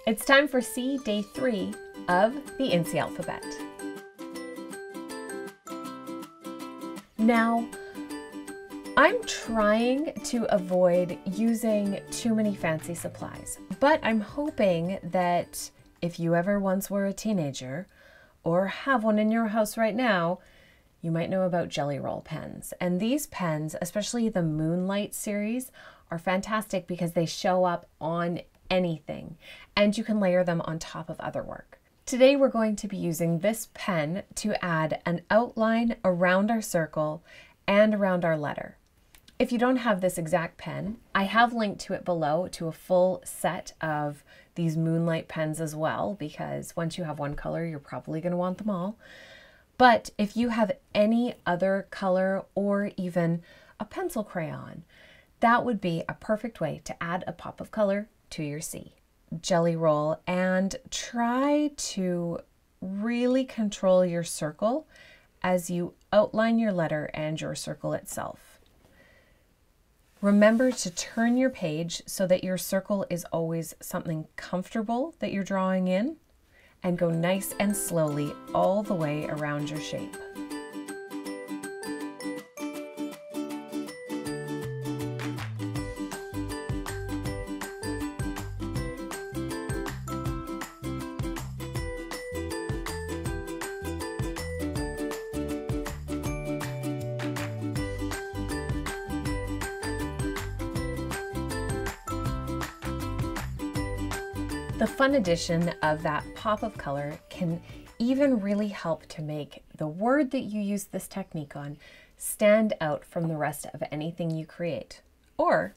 It's time for C, day 3 of the Incy alphabet. Now, I'm trying to avoid using too many fancy supplies, but I'm hoping that if you ever once were a teenager or have one in your house right now, you might know about Jelly Roll pens. And these pens, especially the Moonlight series, are fantastic because they show up on anything and you can layer them on top of other work. Today we're going to be using this pen to add an outline around our circle and around our letter. If you don't have this exact pen, I have linked to it below to a full set of these Moonlight pens as well, because once you have one color, you're probably going to want them all. But if you have any other color or even a pencil crayon, that would be a perfect way to add a pop of color to your C. Jelly Roll, and try to really control your circle as you outline your letter and your circle itself. Remember to turn your page so that your circle is always something comfortable that you're drawing in, and go nice and slowly all the way around your shape. The fun addition of that pop of color can even really help to make the word that you use this technique on stand out from the rest of anything you create. Or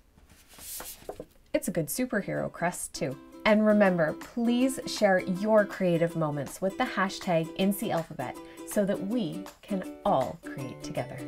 it's a good superhero crest too. And remember, please share your creative moments with the hashtag IncyAlphabet so that we can all create together.